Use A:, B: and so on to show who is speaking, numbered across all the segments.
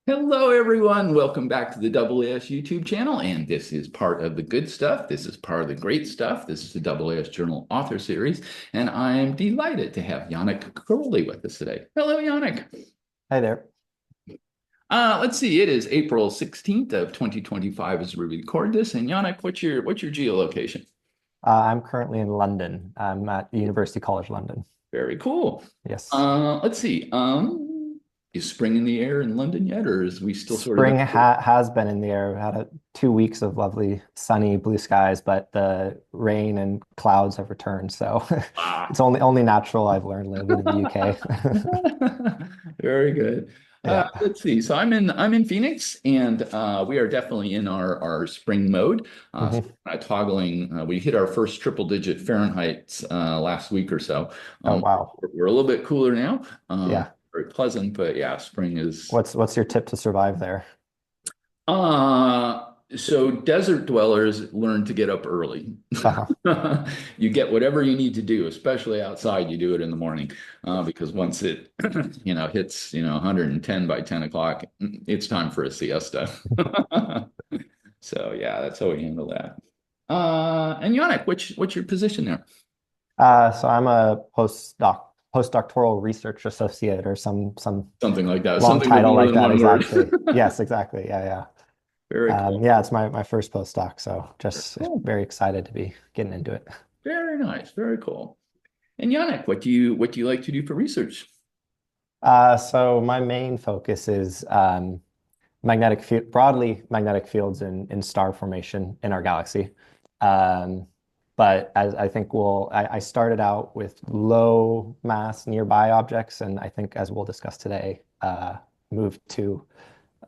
A: Hello, everyone. Welcome back to the AAS YouTube channel. And this is part of the good stuff. This is part of the great stuff. This is the AAS Journal Author Series. And I am delighted to have Janik Karoly with us today. Hello, Janik.
B: Hi there.
A: Let's see. It is April 16th of 2025 as we record this. And Janik, what's your geolocation?
B: I'm currently in London. I'm at University College London.
A: Very cool.
B: Yes.
A: Let's see. Is spring in the air in London yet, or is we still sort of in?
B: Spring has been in the air. We had 2 weeks of lovely sunny blue skies, but the rain and clouds have returned. So
A: Ah.
B: it's only natural, I've learned living in the UK.
A: Very good.
B: Yeah.
A: Let's see. So I'm in Phoenix, and we are definitely in our spring mode. So
B: Mhm.
A: toggling. We hit our first triple digit Fahrenheit last week or so.
B: Oh,
A: Um,
B: wow.
A: we're a little bit cooler now.
B: Yeah.
A: Very pleasant, but yeah, spring is.
B: What's your tip to survive there?
A: So desert dwellers learn to get up early.
B: Uh-huh.
A: You get whatever you need to do, especially outside. You do it in the morning, because once it, hits, 110 by 10 o'clock, it's time for a siesta. So yeah, that's how we handle that. And Yannick, what's your position there?
B: So I'm a postdoctoral research associate or some
A: Something like that.
B: long
A: Something with
B: title
A: more
B: like
A: than
B: that.
A: one word.
B: Exactly. Yes, exactly. Yeah, yeah.
A: Very cool.
B: Yeah, it's my first postdoc, so
A: Very
B: just
A: cool.
B: very excited to be getting into it.
A: Very nice. Very cool. And Yannick, what do you like to do for research?
B: So my main focus is magnetic field, broadly magnetic fields in star formation in our galaxy. Um, but as I think I started out with low mass nearby objects, and I think as we'll discuss today, moved to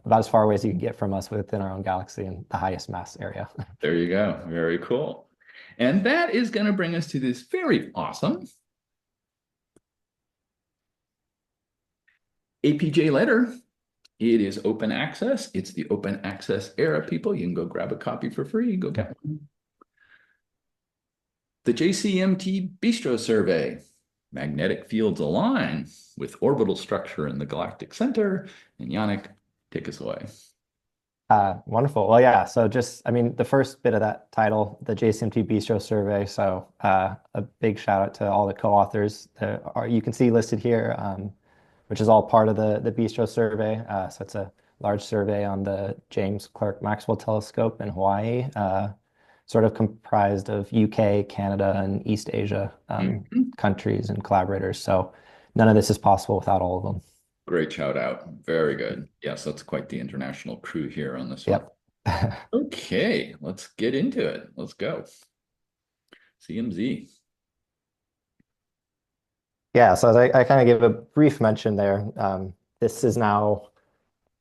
B: about as far away as you can get from us within our own galaxy in the highest mass area.
A: There you go. Very cool. And that is going to bring us to this very awesome APJ letter. It is open access. It's the open access era, people. You can go grab a copy for free. Go get one. The JCMT BISTRO survey. Magnetic fields align with orbital structure in the galactic center. And Yannick, take us away.
B: Wonderful. Well, yeah. So I mean, the first bit of that title, the JCMT Bistro survey. So a big shout out to all the co-authors that you can see listed here, which is all part of the Bistro survey. So it's a large survey on the James Clerk Maxwell Telescope in Hawaii, sort of comprised of UK, Canada, and East Asia
A: Mhm.
B: countries and collaborators. So none of this is possible without all of them.
A: Great shout out. Very good. Yes, that's quite the international crew here on this one.
B: Yep.
A: Okay, let's get into it. Let's go. CMZ.
B: Yeah, so as I kind of gave a brief mention there, this is now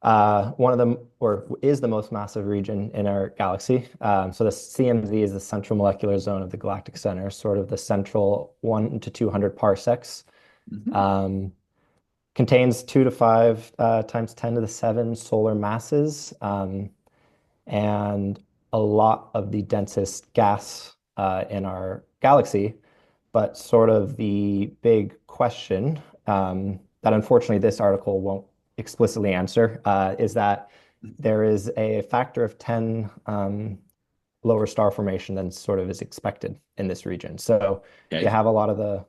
B: one of the, or is the most massive region in our galaxy. So the CMZ is the central molecular zone of the galactic center, sort of the central 1 to 200 parsecs.
A: Mhm.
B: Um, Contains 2 to 5 times 10 to the 7 solar masses, and a lot of the densest gas in our galaxy. But sort of the big question that unfortunately this article won't explicitly answer is that there is a factor of 10 lower star formation than sort of is expected in this region. So you
A: Okay.
B: have a lot of the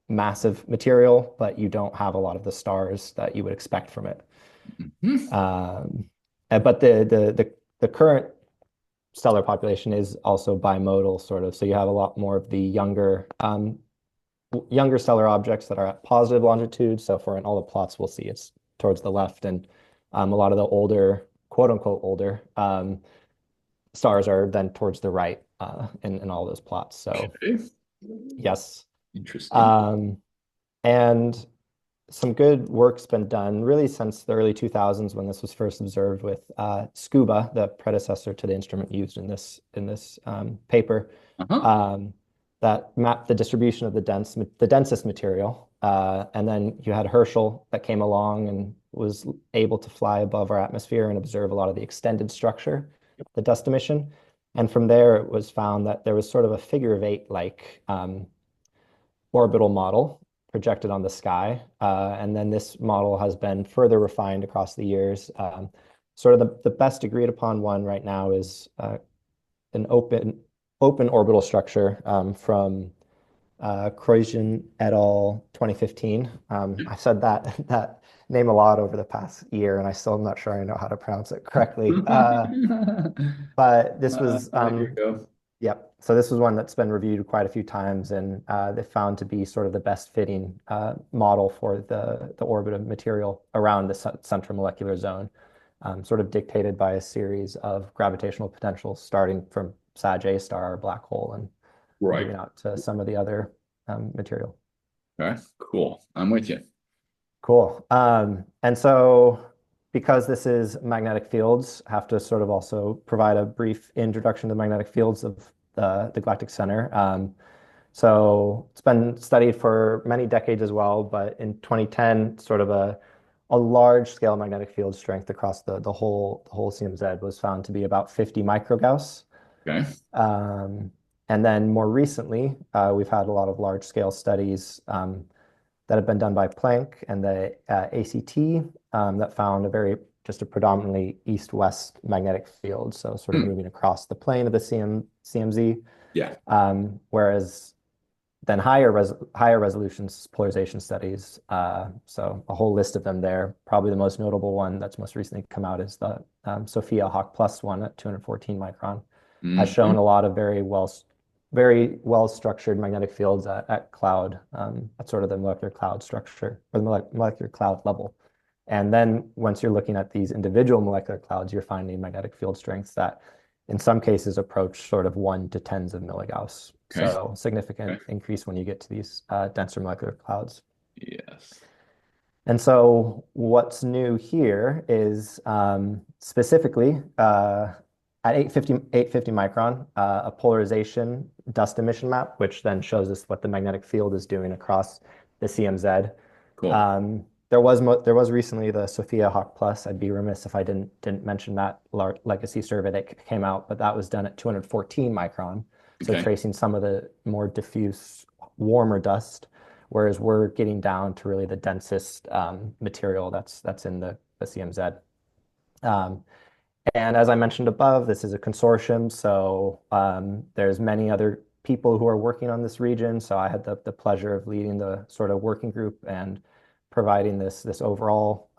B: massive material, but you don't have a lot of the stars that you would expect from it.
A: Mhm.
B: But the current stellar population is also bimodal, sort of. So you have a lot more of the younger stellar objects that are at positive longitude. So for in all the plots we'll see, it's towards the left, and a lot of the older, quote unquote, older stars are then towards the right in all those plots. So
A: Okay.
B: yes,
A: Interesting.
B: um, and some good work's been done really since the early 2000s when this was first observed with SCUBA, the predecessor to the instrument used in this paper,
A: Uh-huh.
B: um, that mapped the distribution of the densest material. And then you had Herschel that came along and was able to fly above our atmosphere and observe a lot of the extended structure, the dust emission. And from there, it was found that there was sort of a figure of eight like orbital model projected on the sky. And then this model has been further refined across the years. Sort of the best agreed upon one right now is an open orbital structure from Crozier et al. 2015. I've said that name a lot over the past year, and I still am not sure I know how to pronounce it correctly. But this was
A: Here you go.
B: Yep. So this was one that's been reviewed quite a few times, and they found to be sort of the best fitting model for the orbit of material around the central molecular zone, sort of dictated by a series of gravitational potentials starting from Sag star, or black hole, and
A: Right.
B: moving out to some of the other material.
A: Okay, cool. I'm with you.
B: Cool. And so because this is magnetic fields, I have to sort of also provide a brief introduction to the magnetic fields of the galactic center. So it's been studied for many decades as well, but in 2010, sort of a large scale magnetic field strength across the whole CMZ was found to be about 50 microgauss.
A: Okay.
B: And then more recently, we've had a lot of large scale studies that have been done by Planck and the ACT that found just a predominantly east-west magnetic field, so sort of moving across the plane of the CMZ.
A: Yeah.
B: Whereas then higher resolution polarization studies, so a whole list of them there. Probably the most notable one that's most recently come out is the Sophia Hawk Plus one at 214 micron. Has shown a lot of very well structured magnetic fields at cloud, at sort of the molecular cloud structure, or the molecular cloud level. And then once you're looking at these individual molecular clouds, you're finding magnetic field strengths that in some cases approach sort of 1 to tens of milligauss.
A: Okay.
B: So significant
A: Okay.
B: increase when you get to these denser molecular clouds.
A: Yes.
B: And so what's new here is specifically at 850 micron, a polarization dust emission map, which then shows us what the magnetic field is doing across the CMZ.
A: Cool.
B: There was recently the Sophia Hawk Plus. I'd be remiss if I didn't mention that legacy survey that came out, but that was done at 214 micron. So
A: Okay.
B: tracing some of the more diffuse, warmer dust, whereas we're getting down to really the densest material that's in the CMZ. And as I mentioned above, this is a consortium, so there's many other people who are working on this region. So I had the pleasure of leading the sort of working group and providing this overall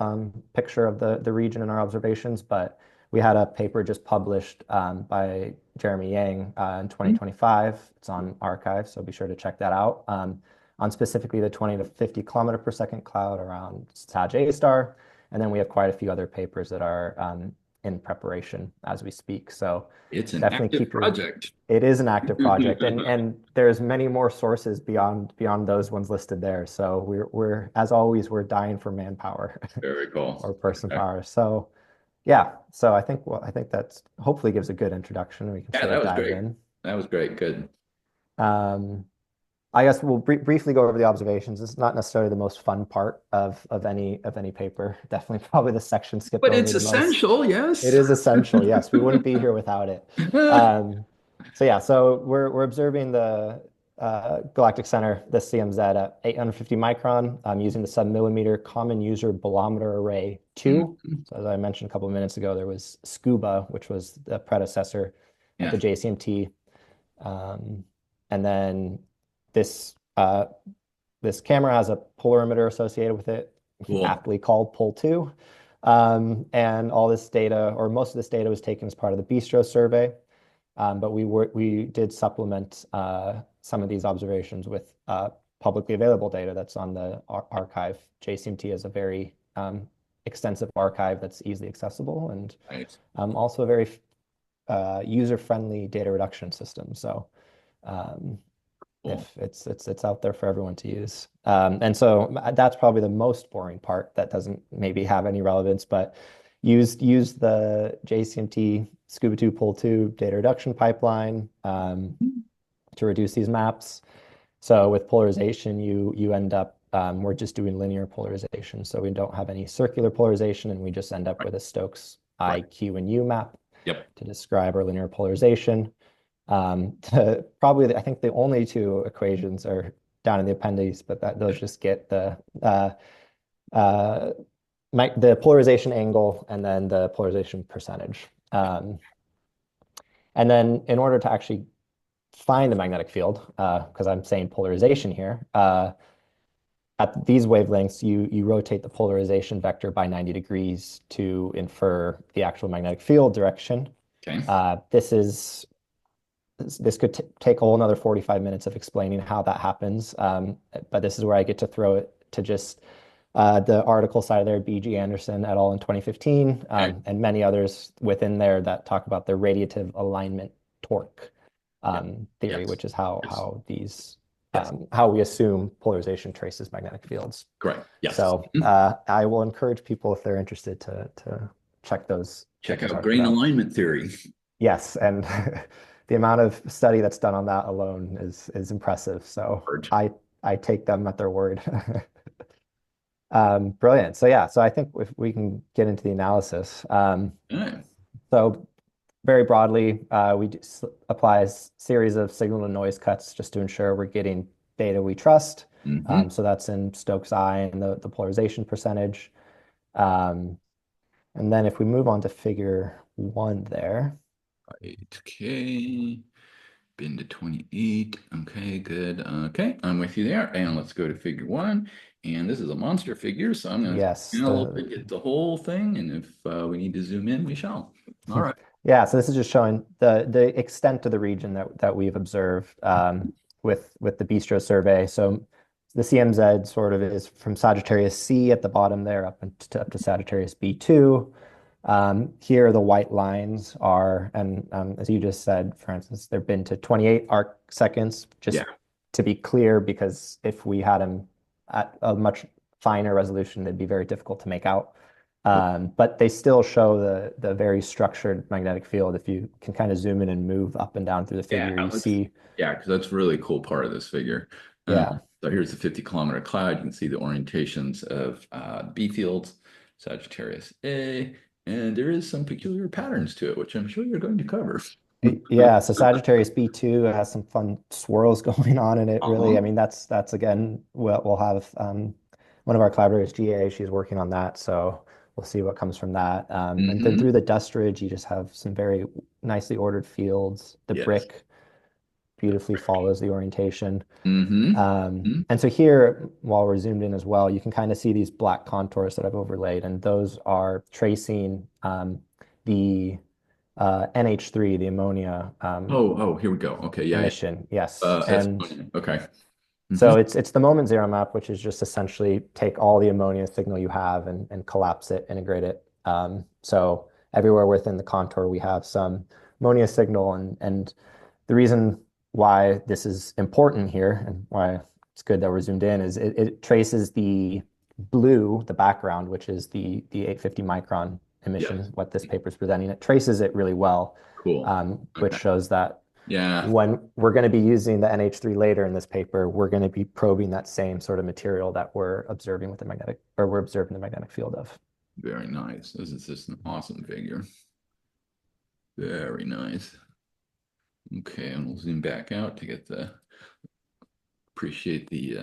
B: picture of the region and our observations. But we had a paper just published by Jeremy Yang in 2025. It's on arXiv, so be sure to check that out. On specifically the 20 to 50 kilometer per second cloud around Sag star. And then we have quite a few other papers that are in preparation as we speak. So
A: It's an
B: definitely
A: active project.
B: It is an active project, and there's many more sources beyond those ones listed there. So we're as always, we're dying for manpower.
A: Very cool.
B: Or person power. So yeah, so I think that's hopefully gives a good introduction. We can
A: Yeah,
B: sort
A: that
B: of
A: was
B: dive
A: great.
B: in.
A: That was great. Good.
B: I guess we'll briefly go over the observations. It's not necessarily the most fun part of any paper. Definitely probably the section skipped
A: But
B: over
A: it's
B: the most.
A: essential,
B: It
A: yes.
B: is essential. Yes, we wouldn't be here without it. So yeah, so we're observing the galactic center, the CMZ at 850 micron, using the sub-millimeter common user bolometer array 2. So as I mentioned a couple of minutes ago, there was SCUBA, which was the predecessor at the
A: Yeah.
B: JCMT. And then this this camera has a polarimeter associated with it,
A: Cool.
B: aptly called POL2. And all this data, or most of this data, was taken as part of the BISTRO survey. But we did supplement some of these observations with publicly available data that's on the archive. JCMT is a very extensive archive that's easily accessible, and
A: Nice.
B: also a very user-friendly data reduction system. So
A: Cool.
B: if it's out there for everyone to use. And so that's probably the most boring part that doesn't maybe have any relevance, but use the JCMT Scuba 2 POL2 data reduction pipeline to reduce these maps. So with polarization, you end up we're just doing linear polarization, so we don't have any circular polarization, and we just end up with a Stokes I, Q, and U map to describe our linear polarization. Probably, I think the only two equations are down in the appendix, but those just get uh, the polarization angle and then the polarization percentage. And then in order to actually find the magnetic field, because I'm saying polarization here, at these wavelengths, you rotate the polarization vector by 90 degrees to infer the actual magnetic field direction.
A: Okay.
B: This could take a whole another 45 minutes of explaining how that happens. But this is where I get to throw it to just the article side there, B.G. Anderson et al. In 2015,
A: Okay.
B: and many others within there that talk about the radiative alignment torque
A: Yeah.
B: theory,
A: Yes.
B: which is
A: Yes.
B: how we assume polarization traces magnetic fields.
A: Correct. Yes.
B: So
A: Mhm.
B: I will encourage people if they're interested to check
A: Check
B: those
A: out
B: articles
A: grain
B: out.
A: alignment theory.
B: Yes, and the amount of study that's done on that alone is impressive. So
A: Art.
B: I take them at their word. Brilliant. So yeah, so I think if we can get into the analysis.
A: Yeah.
B: So very broadly, we apply a series of signal to noise cuts just to ensure we're getting data we trust.
A: Mm-hmm.
B: So that's in Stokes' I and the polarization percentage. Um, and then if we move on to figure 1 there.
A: Right. Okay. Been to 28. Okay, good. Okay, I'm with you there. And let's go to figure 1. And this is a monster figure, so I'm going to
B: Yes,
A: a little bit, get the whole thing. And if we need to zoom in, we shall. All right.
B: yeah, so this is just showing the extent of the region that we've observed with the BISTRO survey. So the CMZ sort of is from Sagittarius C at the bottom there up to Sagittarius B2. Here the white lines are, and as you just said, for instance, they've been to 28 arc seconds, just
A: Yeah.
B: to be clear, because if we had them at a much finer resolution, they'd be very difficult to make out. But they still show the very structured magnetic field. If you can kind of zoom in and move up and down through the
A: Yeah,
B: figure, you see,
A: yeah, because that's really cool part of this figure.
B: yeah,
A: So here's the 50-kilometer cloud. You can see the orientations of B fields, Sagittarius A, and there is some peculiar patterns to it, which I'm sure you're going to cover.
B: yeah. So Sagittarius B2 has some fun swirls going on in it, really. I
A: Uh-huh.
B: mean, that's again, we'll have one of our collaborators, GA, she's working on that. So we'll see what comes from that. And then
A: Mm-hmm.
B: through the dust ridge, you just have some very nicely ordered fields. The
A: Yes.
B: brick beautifully follows the orientation.
A: Mm-hmm.
B: And so here, while we're zoomed in as well, you can kind of see these black contours that I've overlaid, and those are tracing the NH3, the ammonia
A: Oh, here we go. Okay, yeah, yeah.
B: emission. Yes.
A: That's
B: And
A: okay. Mm-hmm.
B: so it's the moment zero map, which is just essentially take all the ammonia signal you have and collapse it, integrate it. So everywhere within the contour, we have some ammonia signal. And the reason why this is important here and why it's good that we're zoomed in is it traces the blue, the background, which is the 850 micron
A: Yes.
B: emission, what this paper is presenting. It traces it really well,
A: Cool.
B: which
A: Okay.
B: shows that
A: Yeah.
B: when we're going to be using the NH3 later in this paper, we're going to be probing that same sort of material that we're observing with the magnetic, or we're observing the magnetic field of.
A: Very nice. This is just an awesome figure. Very nice. Okay, and we'll zoom back out to get the appreciate the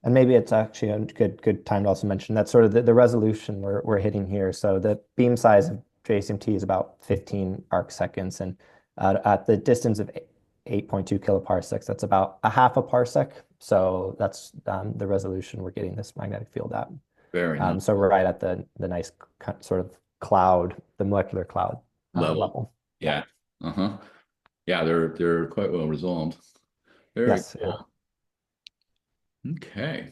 B: And maybe it's actually a good time to also mention that sort of the resolution we're hitting here. So the beam size of JCMT is about 15 arc seconds, and at the distance of 8.2 kiloparsecs, that's about a half a parsec. So that's the resolution we're getting this magnetic field at.
A: very nice
B: So we're right at the nice sort of cloud, the molecular cloud
A: level.
B: level. Yeah.
A: Yeah. Uh-huh. Yeah, they're quite well resolved. Very
B: Yes. Yeah.
A: cool. Okay.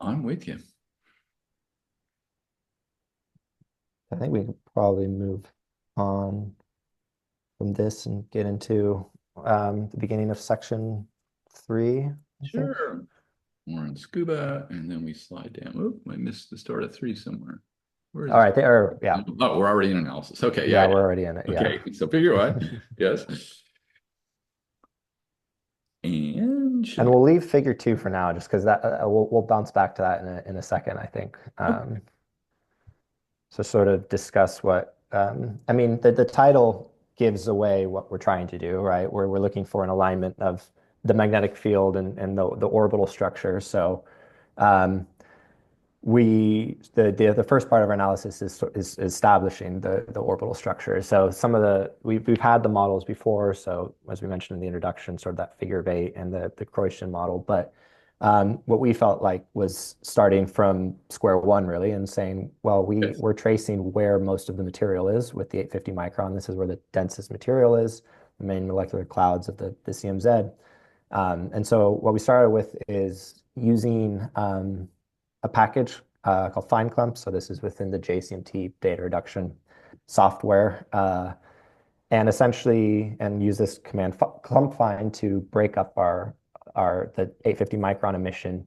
A: I'm with you.
B: I think we could probably move on from this and get into the beginning of section 3, I think.
A: Sure. We're in scuba, and then we slide down. Oop, I missed the start of 3 somewhere. Where is
B: All
A: this?
B: right. Yeah.
A: Oh, we're already in analysis. Okay, yeah,
B: Yeah, we're
A: yeah.
B: already in it. Yeah.
A: Okay, so figure one. Yes. And should
B: And
A: we?
B: we'll leave figure 2 for now, just because that we'll bounce back to that in a second, I think.
A: Okay.
B: So sort of discuss what I mean, the title gives away what we're trying to do, right? We're looking for an alignment of the magnetic field and the orbital structure. So um, the first part of our analysis is establishing the orbital structure. So we've had the models before. So as we mentioned in the introduction, sort of that figure of eight and the Croatian model. But what we felt like was starting from square one really and saying, well,
A: Yes.
B: we're tracing where most of the material is with the 850 micron. This is where the densest material is, the main molecular clouds of the CMZ. And so what we started with is using a package called FineClump. So this is within the JCMT data reduction software. And essentially, and use this command clump find to break up the 850 micron emission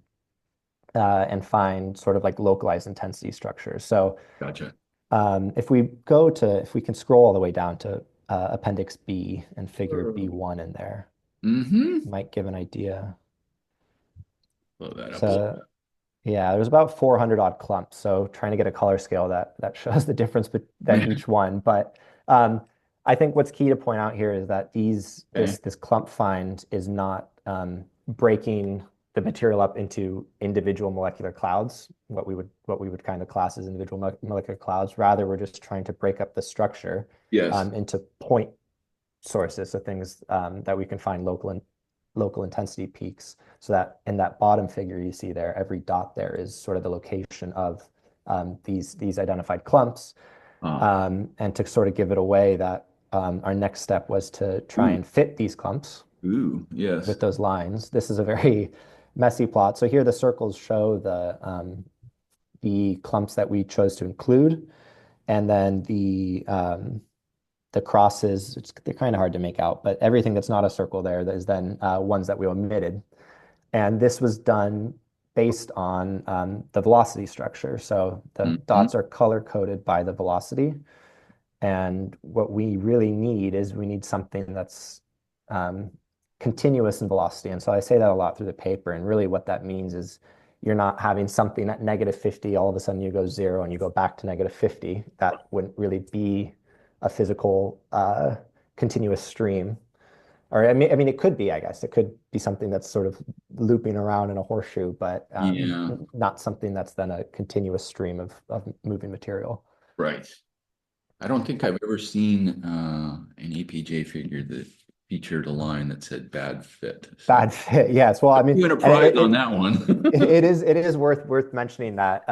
B: and find sort of like localized intensity structures. So
A: Gotcha.
B: if we can scroll all the way down to Appendix B and figure B1 in there,
A: Mm-hmm.
B: might give an idea.
A: Blow that up a little
B: So yeah, there's about 400 odd clumps. So trying to get a color scale that shows the difference that
A: bit.
B: each one. But I think what's key to point out here is that
A: Okay.
B: this clump find is not breaking the material up into individual molecular clouds, what we would kind of class as individual molecular clouds. Rather, we're just trying to break up the structure
A: Yes.
B: into point sources, so things that we can find local intensity peaks. So that in that bottom figure you see there, every dot there is sort of the location of these identified clumps.
A: Ah.
B: And to sort of give it away, that our next step was to try
A: Ooh.
B: and fit these clumps
A: Ooh. Yes.
B: with those lines. This is a very messy plot. So here the circles show the clumps that we chose to include, and then the crosses, they're kind of hard to make out, but everything that's not a circle there is then ones that we omitted. And this was done based on the velocity structure. So the
A: Mm-hmm.
B: dots are color coded by the velocity. And what we really need is we need something that's um, continuous in velocity. And so I say that a lot through the paper. And really what that means is you're not having something at -50, all of a sudden you go zero and you go back to -50. That wouldn't really be a physical continuous stream. Or I mean, it could be, I guess. It could be something that's sort of looping around in a horseshoe, but
A: Yeah.
B: not something that's then a continuous stream of moving material.
A: Right. I don't think I've ever seen an APJ figure that featured a line that said bad fit. So
B: Bad fit, yes. Well, I
A: you
B: mean,
A: win a
B: and
A: prize on that one.
B: it is worth mentioning that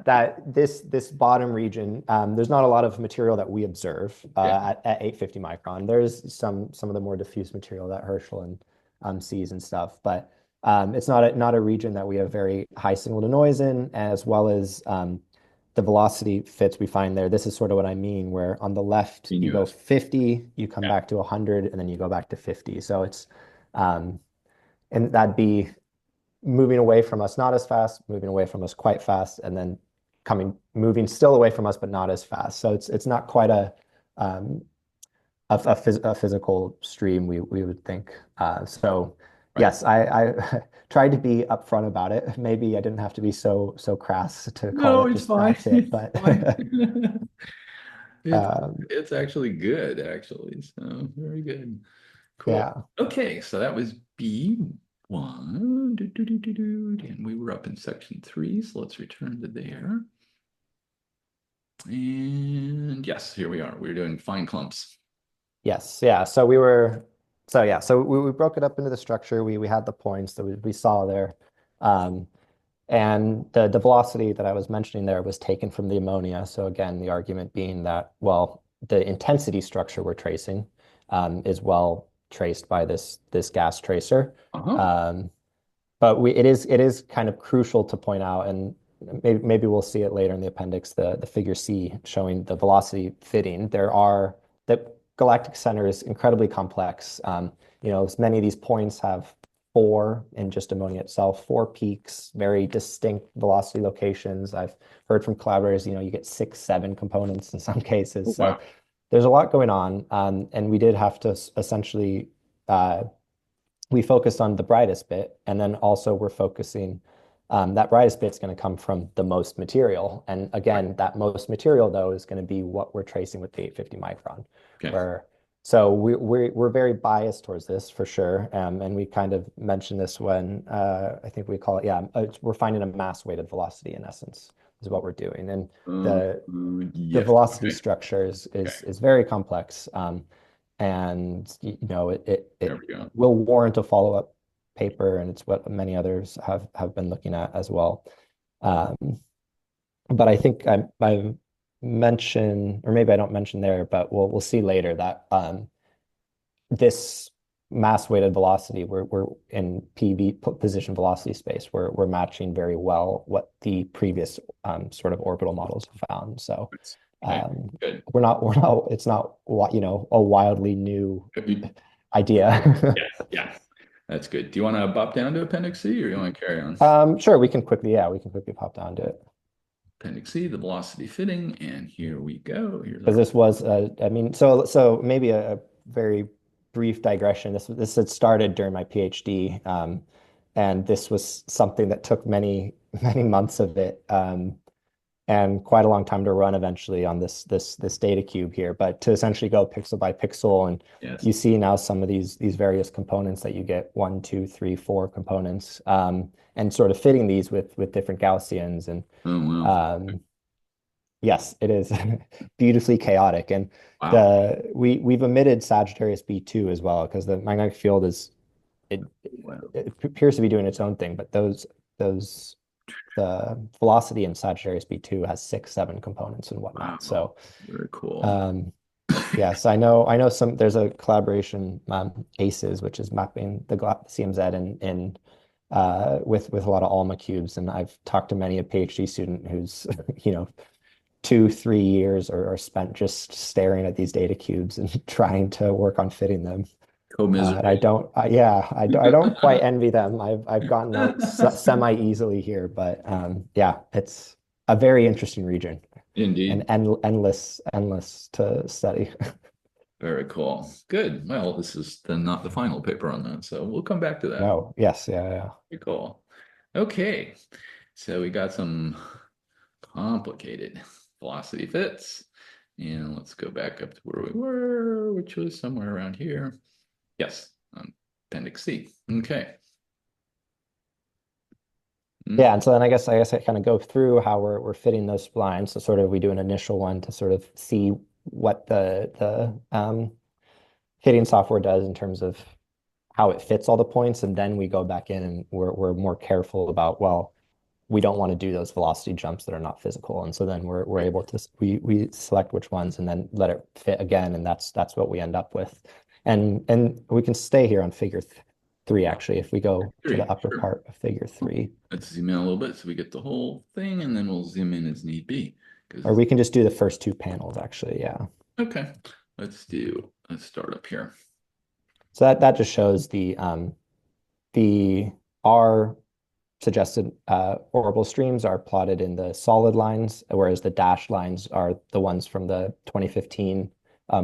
B: that this bottom region, there's not a lot of material that we observe
A: Okay.
B: at 850 micron. There's some of the more diffuse material that Herschel and sees and stuff, but it's not a region that we have very high signal to noise in, as well as the velocity fits we find there. This is sort of what I mean, where on the left you go
A: Continuous.
B: 50, you come
A: Yeah.
B: back to 100, and then you go back to 50. So it's um, and that'd be moving away from us not as fast, moving away from us quite fast, and then moving still away from us but not as fast. So it's not quite um, a physical stream we would think. So
A: Right.
B: yes, I tried to be upfront about it. Maybe I didn't have to be so crass to call
A: No,
B: it
A: it's
B: just
A: fine.
B: bad fit,
A: It's
B: but
A: fine. It's
B: um,
A: it's actually good, actually. So very good. Cool.
B: yeah.
A: Okay, so that was B1. And we were up in section 3, so let's return to there. And yes, here we are. We're doing fine clumps.
B: Yes, yeah. So we broke it up into the structure. We had the points that we saw there. Um, and the velocity that I was mentioning there was taken from the ammonia. So again, the argument being that, well, the intensity structure we're tracing is well traced by this gas tracer.
A: Uh-huh.
B: Um, but it is kind of crucial to point out, and maybe we'll see it later in the appendix, the figure C showing the velocity fitting. The galactic center is incredibly complex. Many of these points have four in just ammonia itself, four peaks, very distinct velocity locations. I've heard from collaborators, you get 6, 7 components in some cases.
A: Oh,
B: So
A: wow.
B: there's a lot going on, and we did have to essentially we focused on the brightest bit, and then also we're focusing that brightest bit's going to come from the most material. And
A: Right.
B: again, that most material though is going to be what we're tracing with the 850 micron,
A: Okay.
B: where So we're very biased towards this for sure, and we kind of mentioned this when I think we call it, yeah, we're finding a mass weighted velocity in essence is what we're doing, and the the
A: Yes.
B: velocity
A: Okay.
B: structure is
A: Okay.
B: is very complex, and
A: There
B: it
A: we go.
B: will warrant a follow-up paper, and it's what many others have been looking at as well. Um, but I think I mentioned, or maybe I don't mention there, but we'll see later that this mass weighted velocity, we're in PV position velocity space, we're matching very well what the previous sort of orbital models have found. So
A: Okay.
B: um,
A: Good.
B: it's not a wildly new idea.
A: Yeah. Yeah. That's good. Do you want to bop down to Appendix C or you want to carry on?
B: Sure, we can quickly pop down to it.
A: Appendix C, the velocity fitting, and here we go. Here's
B: Because
A: our
B: this was, I mean, so maybe a very brief digression. This had started during my PhD, and this was something that took many many months of it, and quite a long time to run eventually on this data cube here. But to essentially go pixel by pixel, and
A: yes.
B: you see now some of these various components that you get one, two, three, four components, and sort of fitting these with different Gaussians and
A: Oh wow.
B: um, yes, it is beautifully chaotic. And
A: Wow.
B: we've omitted Sagittarius B2 as well because the magnetic field is it,
A: Wow.
B: it appears to be doing its own thing, but those the velocity in Sagittarius B2 has six, seven components and whatnot.
A: Wow.
B: So
A: Very cool.
B: um, yes, I know some there's a collaboration ACES, which is mapping the CMZ in with a lot of ALMA cubes, and I've talked to many a PhD student who's 2, 3 years are spent just staring at these data cubes and trying to work on fitting them. And I
A: Co-miserate.
B: don't, yeah, I don't quite envy them. I've gotten out semi easily here, but yeah, it's a very interesting region and
A: Indeed.
B: endless to study.
A: Very cool. Good. Well, this is not the final paper on that, so we'll come back to that.
B: No, yes, yeah, yeah.
A: Very cool. Okay. So we got some complicated velocity fits. And let's go back up to where we were, which was somewhere around here. Yes, Appendix C. Okay.
B: Yeah, and so then I guess I kind of go through how we're fitting those splines. So sort of we do an initial one to sort of see what the fitting software does in terms of how it fits all the points, and then we go back in and we're more careful about, well, we don't want to do those velocity jumps that are not physical, and so then we're
A: Right.
B: able to we select which ones and then let it fit again, and that's what we end up with, and we can stay here on figure th 3 actually if we go to the
A: Three,
B: upper
A: sure.
B: part of figure 3,
A: Let's zoom in a little bit so we get the whole thing, and then we'll zoom in as need be.
B: or
A: Because
B: we can just do the first two panels actually, yeah.
A: okay, let's start up here.
B: So that just shows the R suggested orbital streams are plotted in the solid lines, whereas the dashed lines are the ones from the 2015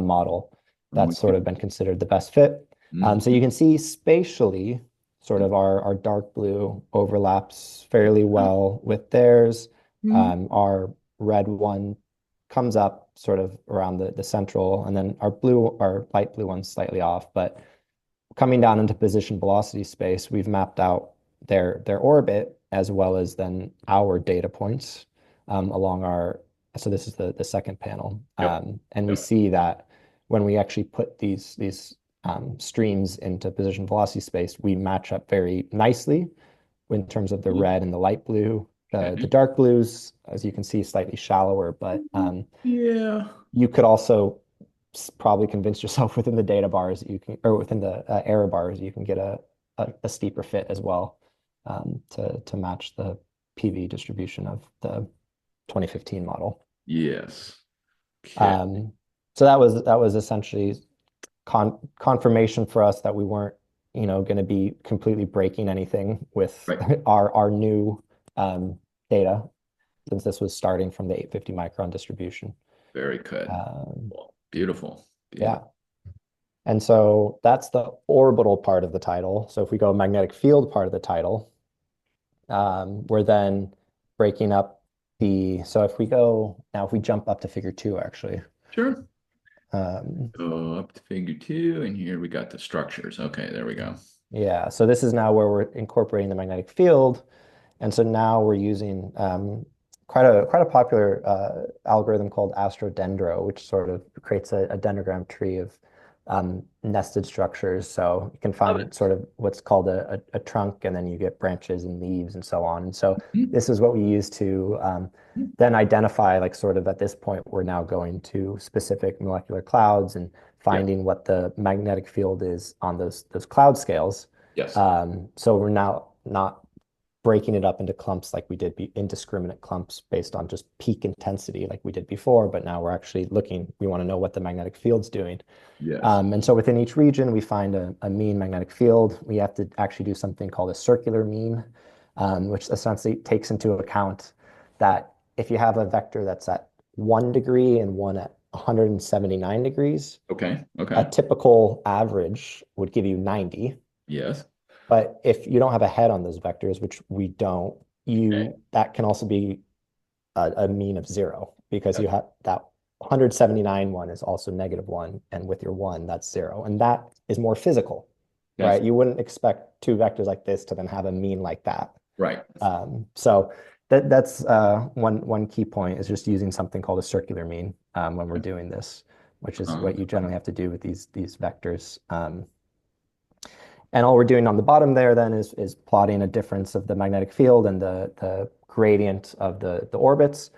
B: model.
A: I'm
B: That's
A: with
B: sort
A: you.
B: of been considered the best fit. So
A: Mhm.
B: you can see spatially, sort of our dark blue overlaps fairly well with theirs.
A: Mhm.
B: Our red one comes up sort of around the central, and then our light blue one's slightly off, but coming down into position velocity space, we've mapped out their orbit as well as then our data points along our. So this is the second panel,
A: Yep.
B: and we
A: Yep.
B: see that when we actually put these streams into position velocity space, we match up very nicely in terms of the red and the light blue. The
A: Okay.
B: dark blues, as you can see, slightly shallower, but
A: Yeah.
B: you could also probably convince yourself within the data bars that you can, or within the error bars, you can get a steeper fit as well to match the PV distribution of the 2015 model.
A: Yes. Okay.
B: Um, so that was essentially confirmation for us that we weren't, going to be completely breaking anything with
A: Right.
B: our new data, since this was starting from the 850 micron distribution.
A: Very good.
B: Um,
A: Cool. Beautiful. Beautiful.
B: yeah. And so that's the orbital part of the title. So if we go magnetic field part of the title, we're then breaking up so if we jump up to figure 2, actually.
A: Sure. Go up to figure 2, and here we got the structures. Okay, there we go.
B: Yeah, so this is now where we're incorporating the magnetic field. And so now we're using quite a popular algorithm called astrodendro, which sort of creates a dendrogram tree of nested structures. So you can
A: Love
B: find
A: it.
B: sort of what's called a trunk, and then you get branches and leaves and so on. And so
A: Mhm.
B: this is what we use to then identify, like sort of at this point, we're now going to specific molecular clouds and
A: Yeah.
B: finding what the magnetic field is on those cloud scales.
A: Yes.
B: So we're now not breaking it up into clumps like we did, be indiscriminate clumps based on just peak intensity like we did before, but now we're actually looking, we want to know what the magnetic field's doing.
A: Yes.
B: And so within each region, we find a mean magnetic field. We have to actually do something called a circular mean, which essentially takes into account that if you have a vector that's at 1 degree and one at 179 degrees,
A: Okay.
B: a
A: Okay.
B: typical average would give you 90.
A: Yes.
B: But if you don't have a head on those vectors, which we don't,
A: Okay.
B: you that can also be a mean of zero because you
A: Gotcha.
B: have that 179 one is also -1, and with your one, that's zero. And that is more physical,
A: Yes.
B: right? You wouldn't expect two vectors like this to then have a mean like that.
A: Right.
B: So that's one key point is just using something called a circular mean when we're doing this, which is what you
A: Okay.
B: generally have to do with these vectors. And all we're doing on the bottom there then is plotting a difference of the magnetic field and the gradient of the orbits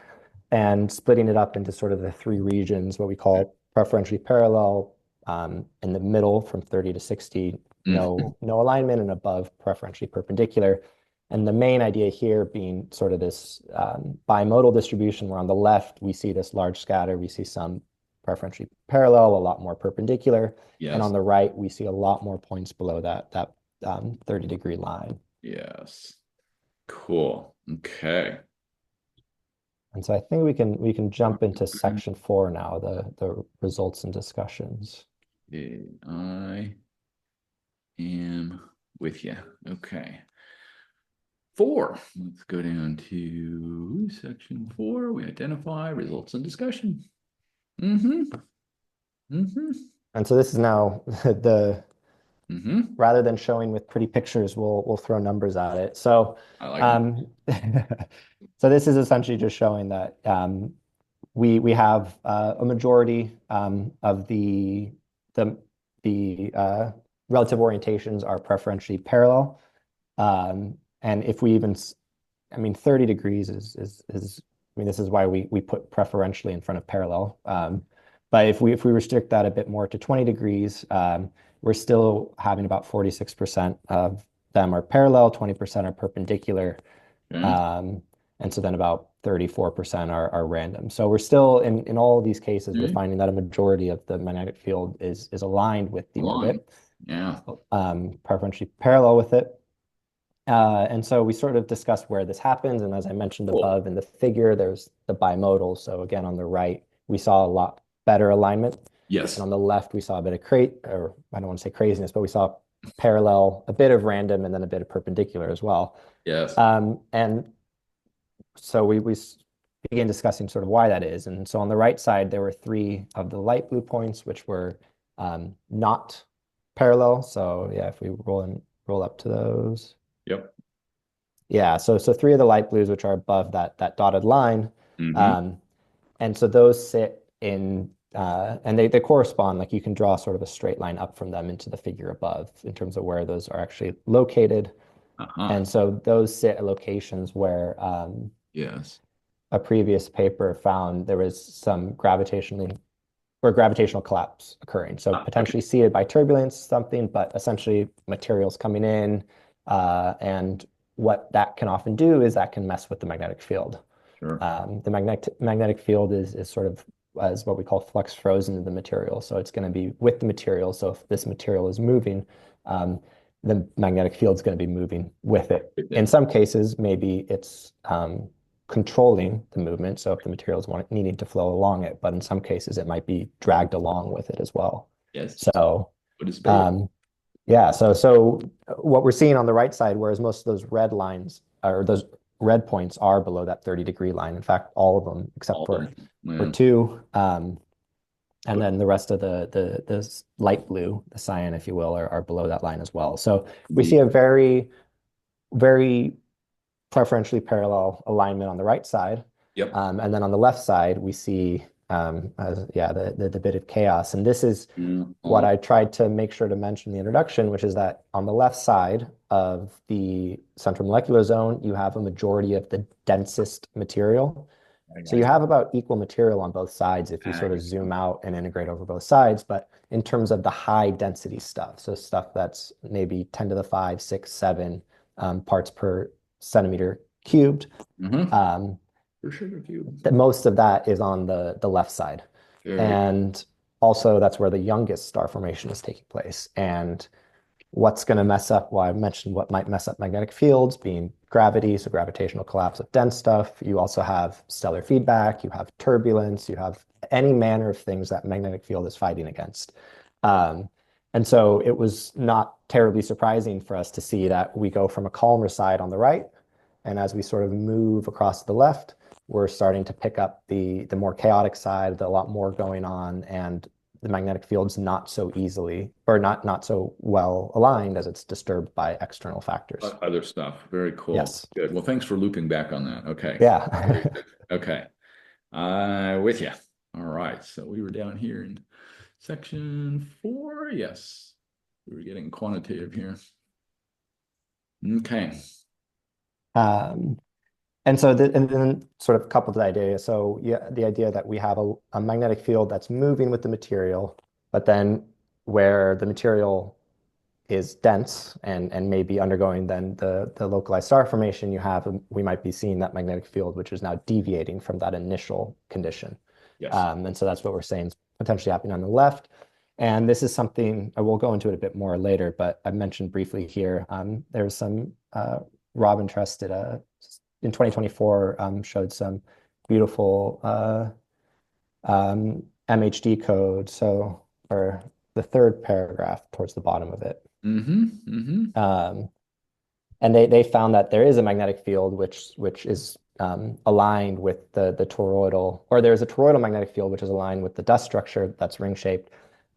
B: and splitting it up into sort of the three regions, what we call preferentially parallel, in the middle from 30 to 60,
A: Mhm.
B: no alignment, and above preferentially perpendicular. And the main idea here being sort of this bimodal distribution, where on the left we see this large scatter, we see some preferentially parallel, a lot more perpendicular. And on
A: Yes.
B: the right, we see a lot more points below that 30-degree line.
A: Yes. Cool. Okay.
B: And so I think we can jump into section 4 now, the results and discussions.
A: I am with you. Okay. 4. Let's go down to section 4. We identify results and discussion. Mm-hmm. Mm-hmm.
B: And so this is now the
A: Mm-hmm.
B: rather than showing with pretty pictures, we'll throw numbers at it. So
A: I like them.
B: um, so this is essentially just showing that we have a majority of the the relative orientations are preferentially parallel. And if we even, I mean, 30 degrees I mean, this is why we put preferentially in front of parallel. But if we restrict that a bit more to 20 degrees, we're still having about 46% of them are parallel, 20% are perpendicular.
A: Okay.
B: Um, and so then about 34% are random. So we're still in all of these cases, we're
A: Okay.
B: finding that a majority of the magnetic field is aligned with the
A: Line.
B: orbit,
A: Yeah.
B: preferentially parallel with it. And so we sort of discussed where this happens. And as I mentioned
A: Cool.
B: above in the figure, there's the bimodal. So again, on the right, we saw a lot better alignment. And
A: Yes.
B: on the left, we saw a bit of or I don't want to say craziness, but we saw parallel, a bit of random, and then a bit of perpendicular as well.
A: Yes.
B: And so we began discussing sort of why that is. And so on the right side, there were three of the light blue points, which were not parallel. So yeah, if we roll up to those.
A: Yep.
B: Yeah, so three of the light blues, which are above that dotted line,
A: Mm-hmm.
B: um, and so those sit in, and they correspond. Like you can draw sort of a straight line up from them into the figure above in terms of where those are actually located.
A: Uh-huh.
B: And so those sit at locations where
A: Yes.
B: a previous paper found there was some gravitational collapse occurring. So
A: Okay.
B: potentially seeded by turbulence, something, but essentially materials coming in. And what that can often do is that can mess with the magnetic field.
A: Sure.
B: The magnetic field is sort of as what we call flux frozen to the material. So it's going to be with the material. So if this material is moving, the magnetic field is going to be moving with it.
A: Good
B: In
A: then.
B: some cases, maybe it's controlling the movement. So if the material is needing to flow along it, but in some cases, it might be dragged along with it as well.
A: Yes.
B: So
A: What is space?
B: um, yeah, so what we're seeing on the right side, whereas most of those red lines or those red points are below that 30-degree line. In fact, all of them except
A: All
B: for
A: the
B: for
A: man.
B: two, And then the rest of the light blue, the cyan, if you will, are below that line as well. So we see
A: Indeed.
B: a very preferentially parallel alignment on the right side.
A: Yep.
B: And then on the left side, we see, yeah, the bit of chaos. And this is
A: Yeah.
B: what I tried to make sure to mention in the introduction, which is that on the left side of the central molecular zone, you have a majority of the densest material. So you have about equal material on both sides if you sort of zoom out and integrate over both sides. But in terms of the high density stuff, so stuff that's maybe 10 to the 5, 6, 7 parts per centimeter cubed,
A: Mm-hmm.
B: um,
A: For sure. If you
B: most of that is on the left side.
A: very
B: And also that's where the youngest star formation is taking place. And what's going to mess up, well, I mentioned what might mess up magnetic fields being gravity, so gravitational collapse of dense stuff. You also have stellar feedback, you have turbulence, you have any manner of things that magnetic field is fighting against. Um, and so it was not terribly surprising for us to see that we go from a calmer side on the right, and as we sort of move across to the left, we're starting to pick up the more chaotic side, a lot more going on, and the magnetic field's not so easily or not so well aligned as it's disturbed by external factors.
A: other stuff. Very cool.
B: Yes.
A: Good. Well, thanks for looping back on that. Okay. Very
B: Yeah.
A: good. Okay. With you. All right. So we were down here in section 4. Yes. We were getting quantitative here. Okay.
B: Um, and then sort of coupled the idea. So yeah, the idea that we have a magnetic field that's moving with the material, but then where the material is dense and maybe undergoing then the localized star formation, you have we might be seeing that magnetic field, which is now deviating from that initial condition.
A: Yes.
B: And so that's what we're saying is potentially happening on the left. And this is something I will go into it a bit more later, but I mentioned briefly here. There's some Robin Trust did in 2024 showed some beautiful MHD code. So for the third paragraph towards the bottom of it.
A: Mm-hmm. Mm-hmm.
B: Um, and they found that there is a magnetic field which is aligned with the toroidal, or there's a toroidal magnetic field which is aligned with the dust structure that's ring shaped,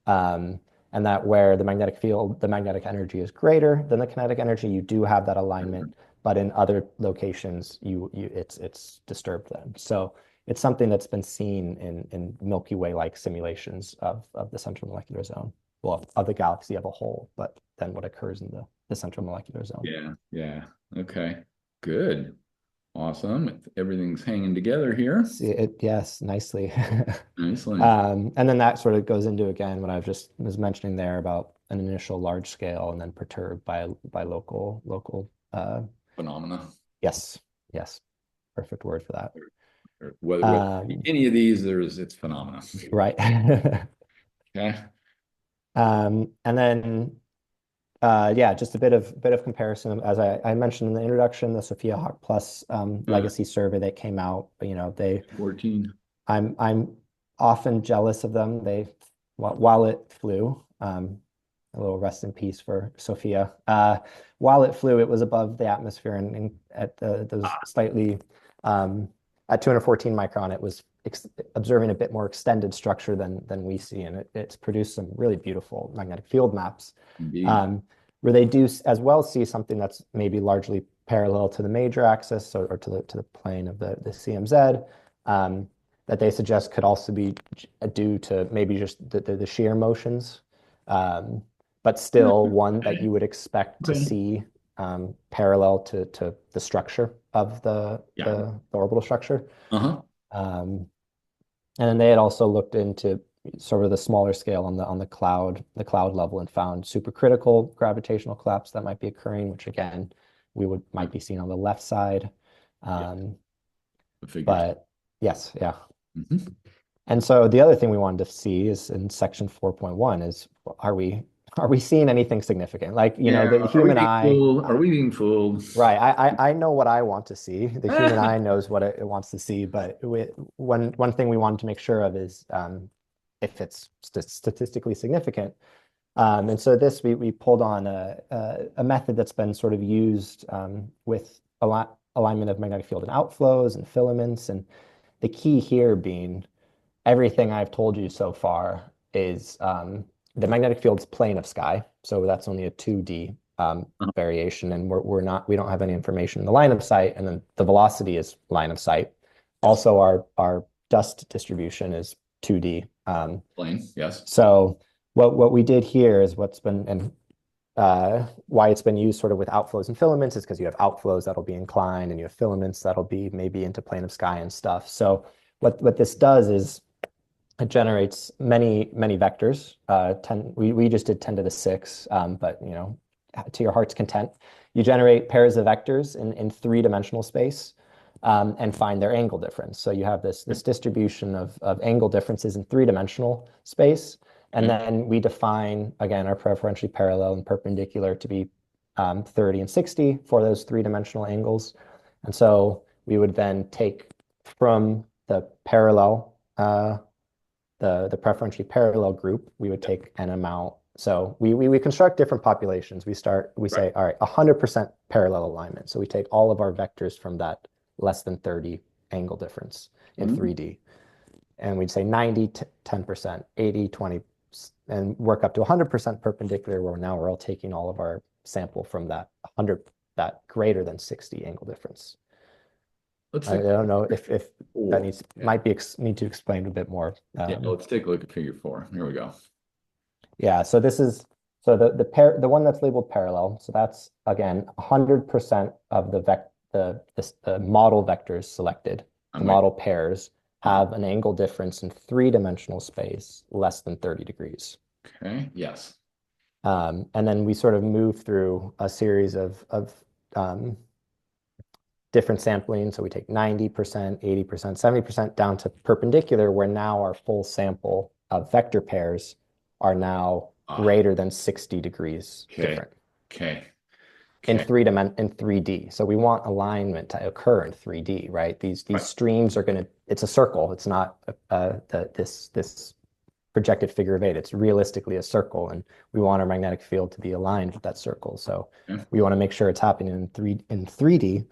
B: and that where the magnetic field, the magnetic energy is greater than the kinetic energy, you do have that alignment, but in other locations it's disturbed then. So it's something that's been seen in Milky Way like simulations of the central molecular zone, well, of the galaxy of a whole, but then what occurs in the central molecular zone.
A: Yeah. Yeah. Okay. Good. Awesome. Everything's hanging together here.
B: See it, yes, nicely.
A: Nicely.
B: And then that sort of goes into again what I just was mentioning there about an initial large scale and then perturbed by local.
A: Phenomena.
B: Yes, yes, perfect word for that.
A: Or whether any of these, it's phenomena.
B: Right.
A: Okay.
B: And then yeah, just a bit of comparison. As I mentioned in the introduction, the Sophia Hawk Plus legacy survey that came out, they
A: 14.
B: I'm often jealous of them. While it flew, a little rest in peace for Sophia. While it flew, it was above the atmosphere and at those slightly at 214 micron, it was observing a bit more extended structure than we see, and it's produced some really beautiful magnetic field maps.
A: Indeed.
B: Where they do as well see something that's maybe largely parallel to the major axis or to the plane of the CMZ, that they suggest could also be due to maybe just the shear motions, but still one that you would expect to see parallel to the structure of the orbital structure.
A: Uh-huh.
B: And then they had also looked into sort of the smaller scale on the cloud level and found supercritical gravitational collapse that might be occurring, which again might be seen on the left side.
A: The figures.
B: But yes, yeah.
A: Mm-hmm.
B: And so the other thing we wanted to see is in section 4.1 is are we seeing anything significant? Like, the human eye.
A: Are we being fooled?
B: Right. I know what I want to see. The human eye knows what it wants to see, but one thing we wanted to make sure of is if it's statistically significant. And so this we pulled on a method that's been sort of used with alignment of magnetic field and outflows and filaments, and the key here being everything I've told you so far is the magnetic field's plane of sky. So that's only a 2D variation, and we don't have any information in the line of sight, and then the velocity is line of sight.
A: Yes.
B: Also, our dust distribution is 2D.
A: Plane. Yes.
B: So what we did here is what's been and why it's been used sort of with outflows and filaments is because you have outflows that'll be inclined and you have filaments that'll be maybe into plane of sky and stuff. So what this does is it generates many vectors. We just did 10 to the 6, but to your heart's content. You generate pairs of vectors in three-dimensional space and find their angle difference. So you have this distribution of angle differences in three-dimensional space. And then we define, again, our preferentially parallel and perpendicular to be 30 and 60 for those three-dimensional angles. And so we would then take from the parallel, the preferentially parallel group, we would take an amount. So we construct different populations. We say, all right, 100% parallel alignment. So we take all of our vectors from that less than 30 angle difference in 3D. And we'd say 90 to 10%, 80, 20, and work up to 100% perpendicular, where now we're all taking all of our sample from that 100, that greater than 60 angle difference. I don't know if that need to explain a bit more.
A: Yeah, let's take a look at figure 4. Here we go.
B: Yeah, so this is the one that's labeled parallel. So that's again 100% of the model vectors selected. The model pairs have an angle difference in three-dimensional space less than 30 degrees.
A: Okay. Yes.
B: And then we sort of move through a series of different sampling. So we take 90%, 80%, 70% down to perpendicular, where now our full sample of vector pairs are now greater than 60 degrees different.
A: Okay.
B: In 3D. So we want alignment to occur in 3D, right? These streams are it's a circle. It's not this projected figure of 8. It's realistically a circle, and we want our magnetic field to be aligned with that circle. So we want to make sure it's happening in 3D.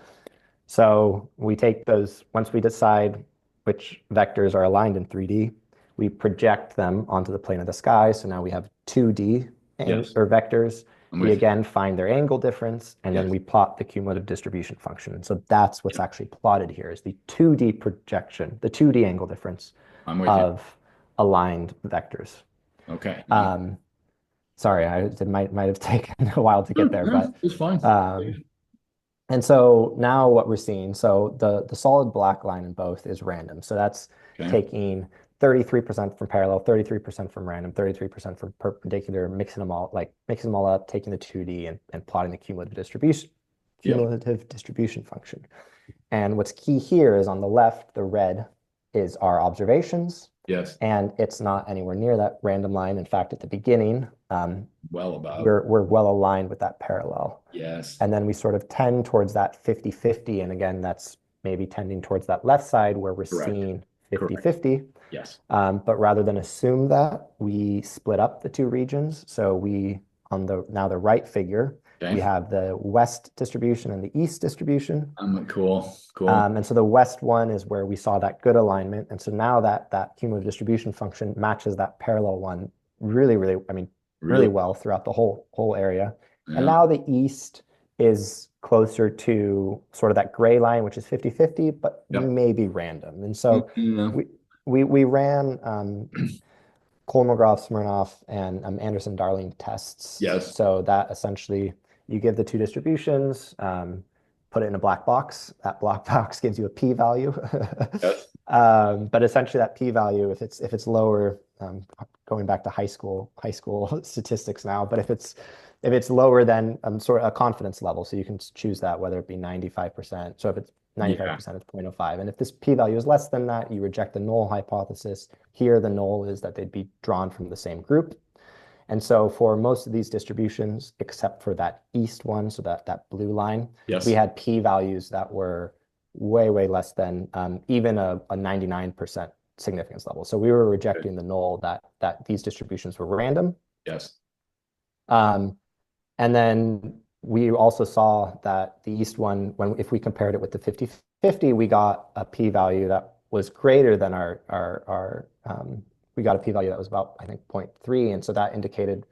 B: So we take those, once we decide which vectors are aligned in 3D, we project them onto the plane of the sky. So now we have 2D or vectors. We again find their angle difference, and then we plot the cumulative distribution function. And so that's what's actually plotted here, is the 2D projection, the 2D angle difference of aligned vectors.
A: Okay.
B: Sorry, it might have taken a while to get there, but
A: it's fine.
B: And so now what we're seeing, so the solid black line in both is random. So that's taking 33% from parallel, 33% from random, 33% from perpendicular, mixing them all up, taking the 2D and plotting the cumulative distribution function. And what's key here is on the left, the red is our observations.
A: Yes.
B: And it's not anywhere near that random line. In fact, at the beginning, we're well aligned with that parallel.
A: Yes.
B: And then we sort of tend towards that 50-50. And again, that's maybe tending towards that left side where we're seeing 50-50.
A: Yes.
B: But rather than assume that, we split up the two regions. So on the right figure, we have the west distribution and the east distribution.
A: Cool.
B: And so the west one is where we saw that good alignment. And so now that cumulative distribution function matches that parallel one really well throughout the whole area. Yeah. And now the east is closer to sort of that gray line, which is 50-50, but maybe random. And so we ran Kolmogorov, Smirnov, and Anderson-Darling tests.
A: Yes.
B: So that essentially, you give the two distributions, put it in a black box. That black box gives you a p-value.
A: Yes.
B: But essentially, that p-value, if it's lower, going back to high school statistics now, but if it's lower than sort of a confidence level, so you can choose that, whether it be 95%. So if it's 95%, it's 0.05. And if this p-value is less than that, you reject the null hypothesis. Here, the null is that they'd be drawn from the same group. And so for most of these distributions, except for that east one, so that blue line, we had p-values that were way less than even a 99% significance level. So we were rejecting the null that these distributions were random.
A: Yes.
B: And then we also saw that the east one, if we compared it with the 50-50, we got a p-value that was greater than we got a p-value that was about, I think, 0.3. And so that indicated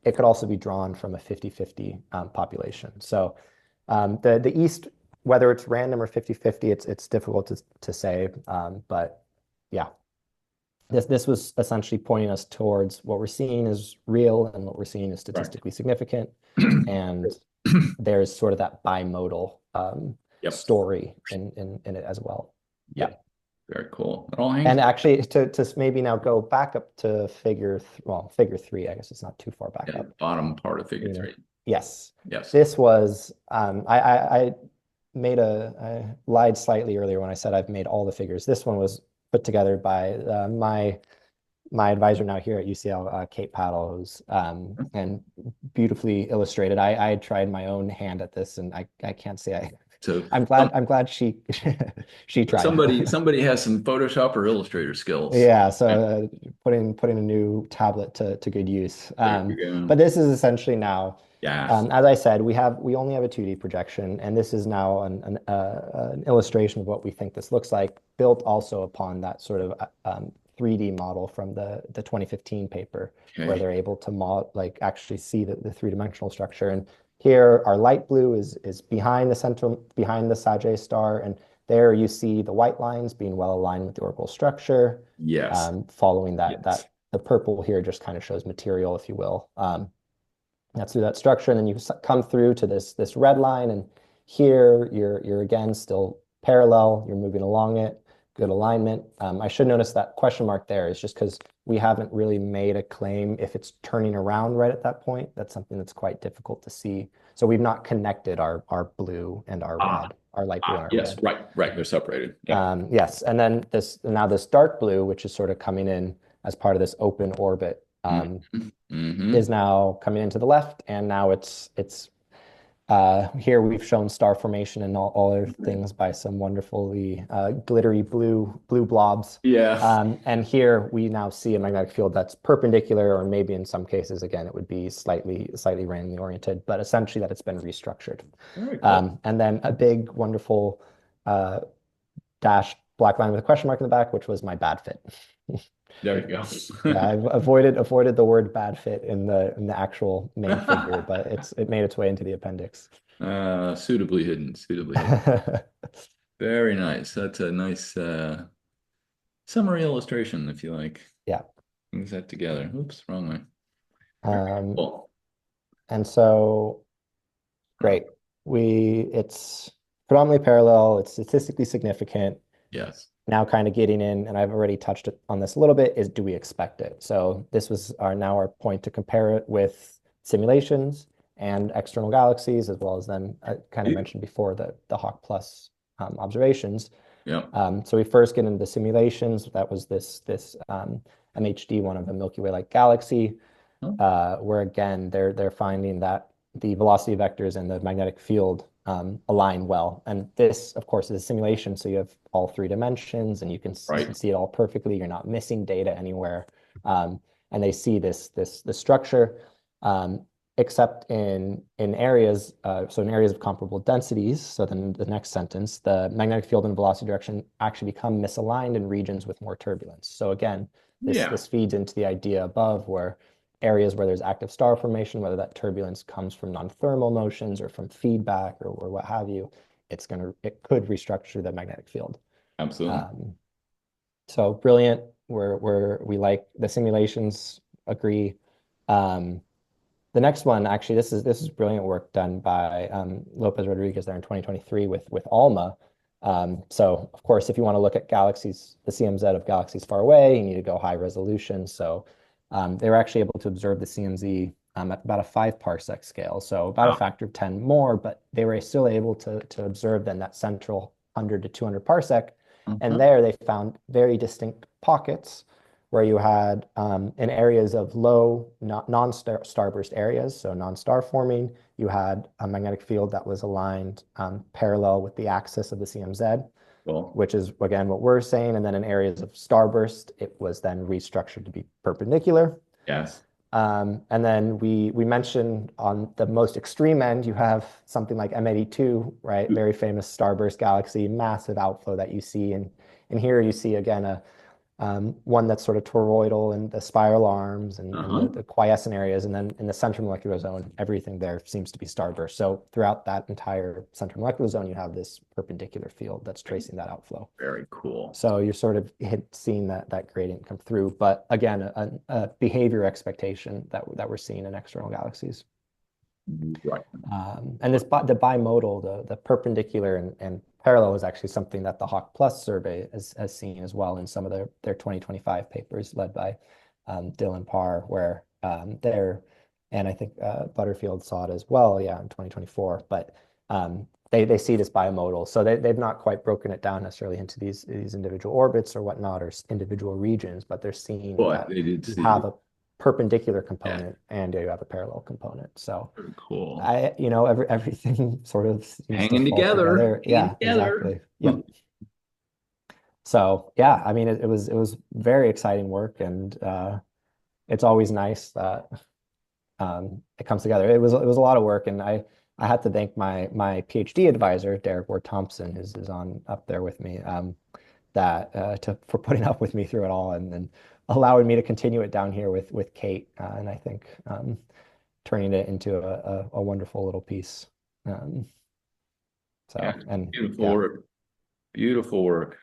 B: it could also be drawn from a 50-50 population. So the East, whether it's random or 50-50, it's difficult to say. But yeah, this was essentially pointing us towards what we're seeing is real and what we're seeing is
A: Right.
B: statistically significant. And there's sort of that bimodal
A: Yep.
B: story in it as well. Yeah.
A: Yep. Very cool. It all hangs.
B: And actually, to maybe now go back up to figure 3, I guess it's not too far back
A: Yeah,
B: up.
A: bottom part of figure three.
B: Yes.
A: Yes.
B: This was, I lied slightly earlier when I said I've made all the figures. This one was put together by my advisor now here at UCL, Kate Paddle, who's and beautifully illustrated. I tried my own hand at this, and I can't say
A: So
B: I'm glad she she tried.
A: somebody has some Photoshop or Illustrator skills.
B: Yeah, so putting a new tablet to good use.
A: There you go.
B: But this is essentially now,
A: Yes.
B: as I said, we only have a 2D projection, and this is now an illustration of what we think this looks like, built also upon that sort of 3D model from the 2015 paper, where
A: Okay.
B: they're able to actually see the three-dimensional structure. And here, our light blue is behind the Sagittarius star, and there you see the white lines being well aligned with the orbital structure.
A: Yes.
B: Following
A: Yes.
B: that the purple here just kind of shows material, if you will. That's through that structure, and then you come through to this red line, and here you're again still parallel. You're moving along it. Good alignment. I should notice that question mark there is just because we haven't really made a claim if it's turning around right at that point. That's something that's quite difficult to see. So we've not connected our blue and our
A: Ah,
B: red, our light blue and our
A: yes.
B: red.
A: Right. They're separated. Yeah.
B: Yes, and then this dark blue, which is sort of coming in as part of this open orbit,
A: Mm-hmm.
B: is now coming into the left, and now it's here we've shown star formation and all other things by some wonderfully glittery blue blobs.
A: Yeah.
B: And here we now see a magnetic field that's perpendicular, or maybe in some cases, again, it would be slightly randomly oriented, but essentially that it's been restructured.
A: Very cool.
B: And then a big, wonderful dashed black line with a question mark in the back, which was my bad fit.
A: There you go.
B: Yeah, I've avoided the word bad fit in the actual main figure, but it made its way into the appendix.
A: Suitably hidden. Suitably hidden. Very nice. That's a nice summary illustration, if you like.
B: Yeah.
A: Things that together. Oops, wrong way.
B: Um,
A: Cool.
B: and so great. It's predominantly parallel, it's statistically significant.
A: Yes.
B: Now kind of getting in, and I've already touched on this a little bit, is do we expect it? So this was our point to compare it with simulations and external galaxies, as well as then I kind of mentioned before the Hawk Plus observations.
A: Yeah.
B: So we first get into the simulations. That was this MHD one of a Milky Way-like galaxy, where again they're finding that the velocity vectors and the magnetic field align well. And this, of course, is a simulation, so you have all 3 dimensions, and you can see it all perfectly. You're not missing data anywhere, and they see this structure, except in areas. So in areas of comparable densities. So then the next sentence, the magnetic field and velocity direction actually become misaligned in regions with more turbulence. So again, this feeds into the idea above, where areas where there's active star formation, whether that turbulence comes from non-thermal motions or from feedback or what have you, it could restructure the magnetic field.
A: Absolutely.
B: So brilliant. We like the simulations, agree. The next one, actually, this is brilliant work done by Lopez Rodriguez there in 2023 with ALMA. So of course, if you want to look at galaxies, the CMZ of galaxies far away, you need to go high resolution. So they were actually able to observe the CMZ at about a 5 parsec scale, so about a factor of 10 more, but they were still able to observe then that central 100 to 200 parsec. And there they found very distinct pockets where you had in areas of low non-starburst areas, so non-star forming, you had a magnetic field that was aligned parallel with the axis of the CMZ, which is, again, what we're saying. And then in areas of starburst, it was then restructured to be perpendicular.
A: Yes.
B: And then we mentioned on the most extreme end, you have something like M82, right? Very famous starburst galaxy, massive outflow that you see in and here you see again a one that's sort of toroidal and the spiral arms and
A: Uh-huh.
B: the quiescent areas. And then in the central molecular zone, everything there seems to be starburst. So throughout that entire central molecular zone, you have this perpendicular field that's tracing that outflow.
A: Very cool.
B: So you're sort of seeing that gradient come through. But again, a behavior expectation that we're seeing in external galaxies.
A: Right.
B: And this the bimodal, the perpendicular and parallel is actually something that the Hawk Plus survey has seen as well in some of their 2025 papers led by Dylan Parr, where and I think Butterfield saw it as well, yeah, in 2024. But they see this bimodal, so they've not quite broken it down necessarily into these individual orbits or whatnot or individual regions, but they're seeing
A: But
B: that
A: they did
B: you
A: see.
B: have a perpendicular
A: Yeah,
B: component and you have a parallel component. So
A: very cool.
B: everything sort of seems to
A: Hanging
B: fall
A: together,
B: together.
A: hanging
B: Yeah,
A: together.
B: exactly. Yep. So yeah, I mean, it was very exciting work, and it's always nice that it comes together. It was a lot of work, and I had to thank my PhD advisor, Derek Ward Thompson, is on up there with me, that for putting up with me through it all, and allowing me to continue it down here with Kate, and I think turning it into a wonderful little piece. Um,
A: Yeah,
B: so and
A: beautiful
B: yeah,
A: work. Beautiful work.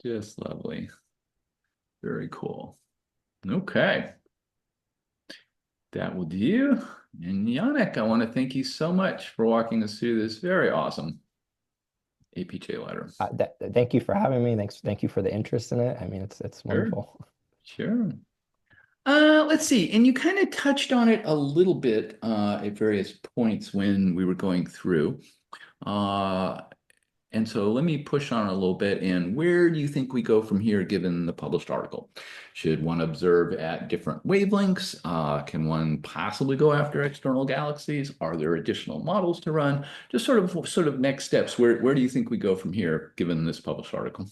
A: Just lovely. Very cool. Okay. That will do. And Janik, I want to thank you so much for walking us through this very awesome APJ letter.
B: thank you for having me. Thank you for the interest in it. I mean, it's
A: Sure.
B: wonderful.
A: Sure. Let's see. And you kind of touched on it a little bit at various points when we were going through. Uh, And so let me push on a little bit. And where do you think we go from here, given the published article? Should one observe at different wavelengths? Can one possibly go after external galaxies? Are there additional models to run? Just sort of next steps. Where do you think we go from here, given this published article?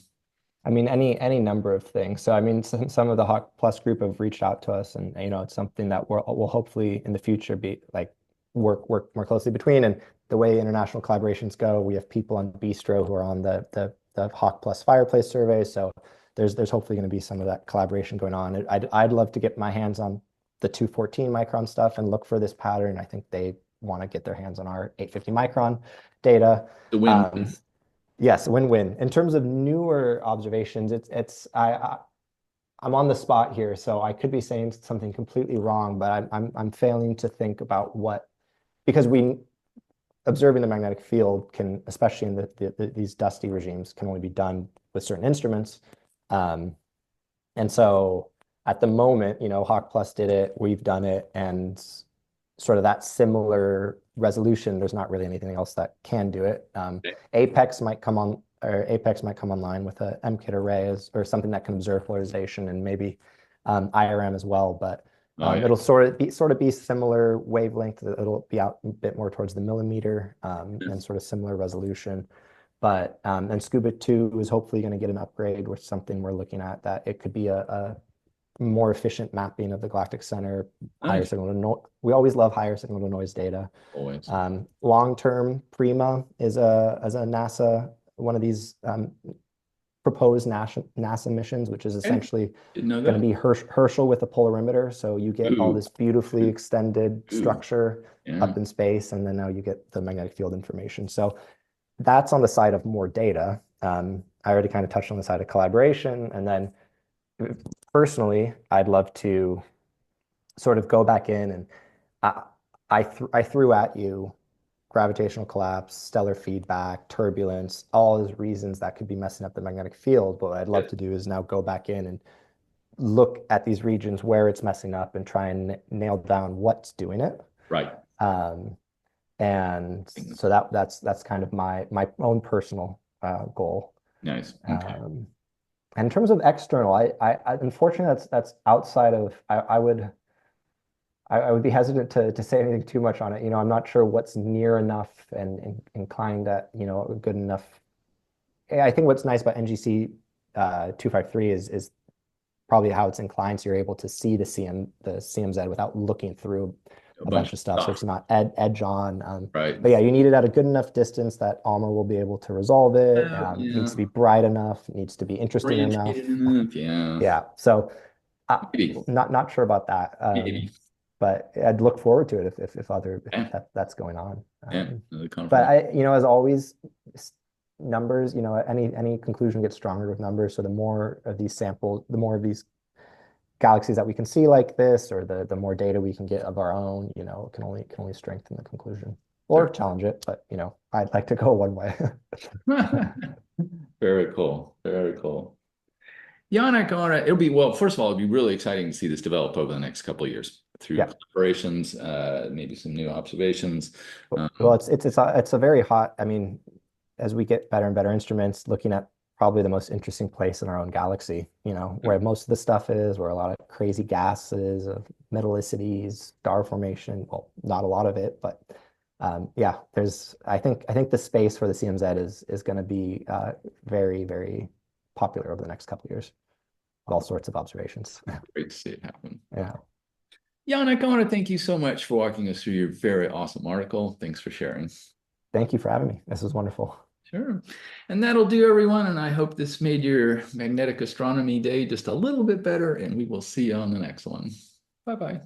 B: I mean, any number of things. So I mean, some of the Hawk Plus group have reached out to us, and it's something that we'll hopefully in the future be like work more closely between. And the way international collaborations go, we have people on BISTRO who are on the Hawk Plus Fireplace survey. So there's hopefully going to be some of that collaboration going on. I'd love to get my hands on the 214 micron stuff and look for this pattern. I think they want to get their hands on our 850 micron data.
A: The win.
B: Um, Yes, win-win. In terms of newer observations, I'm on the spot here, so I could be saying something completely wrong, but I'm failing to think about what, because we observing the magnetic field can, especially in these dusty regimes, can only be done with certain instruments. Um, and so at the moment, Hawk Plus did it, we've done it, and sort of that similar resolution, there's not really anything else that can do it. Apex might come on, or Apex might come online with a MKIT array or something that can observe polarization, and maybe IRM as well. But
A: Oh, yeah.
B: it'll sort of be similar wavelength. It'll be out a bit more towards the millimeter, and sort of similar resolution. But and Scuba 2 is hopefully going to get an upgrade with something we're looking at that it could be a more efficient mapping of the galactic center, higher
A: Nice.
B: signal to noise. We always love higher signal to noise data.
A: Always.
B: Long-term, PRIMA is a NASA, one of these proposed NASA missions, which is
A: Okay.
B: essentially
A: Didn't know
B: going to
A: that.
B: be Herschel with a polarimeter. So you get all
A: Ooh.
B: this beautifully extended
A: Ooh.
B: structure
A: Yeah.
B: up in space, and then now you get the magnetic field information. So that's on the side of more data. I already kind of touched on the side of collaboration, and then personally, I'd love to sort of go back in and I, I threw at you gravitational collapse, stellar feedback, turbulence, all those reasons that could be messing up the magnetic field. But what I'd love
A: Yes.
B: to do is now go back in and look at these regions where it's messing up and try and nail down what's doing it.
A: Right.
B: Um, and so that's kind of my own personal goal.
A: Nice. Okay.
B: Um, and in terms of external, unfortunately that's outside of I would be hesitant to say anything too much on it. I'm not sure what's near enough and inclined at, a good enough. I think what's nice about NGC 253 is probably how it's inclined, so you're able to see the CMZ without looking through
A: a
B: a
A: bunch
B: bunch
A: of
B: of stuff, so
A: stuff,
B: it's not edge on.
A: right?
B: But yeah, you need it at a good enough distance that Alma will be able to resolve it.
A: Yeah,
B: Needs to be bright enough, needs to be interesting
A: orientated
B: enough.
A: enough, yeah.
B: Yeah, so
A: Maybe,
B: not sure about that.
A: maybe.
B: But I'd look forward to it if other if
A: Yeah,
B: that's going on.
A: yeah. The
B: But
A: confirmation.
B: I, as always, numbers, any conclusion gets stronger with numbers. So the more of these samples, the more of these galaxies that we can see like this, or the more data we can get of our own, can only strengthen the conclusion or
A: Sure.
B: challenge it. But I'd like to go one way.
A: Very cool. Very cool. Janik, all right. It'll be, well, first of all, it'll be really exciting to see this develop over the next couple of years through
B: Yeah.
A: collaborations, maybe some new observations.
B: Well, it's a very hot. I mean, as we get better and better instruments, looking at probably the most interesting place in our own galaxy, where most of the stuff is, where a lot of crazy gases of metallicities, star formation. Well, not a lot of it, but yeah, I think the space for the CMZ is going to be very, very popular over the next couple of years. All sorts of observations.
A: Great to see it happen.
B: Yeah.
A: Janik, I want to thank you so much for walking us through your very awesome article. Thanks for sharing.
B: Thank you for having me. This was wonderful.
A: Sure. And that'll do, everyone. And I hope this made your magnetic astronomy day just a little bit better. And we will see you on the next one. Bye-bye.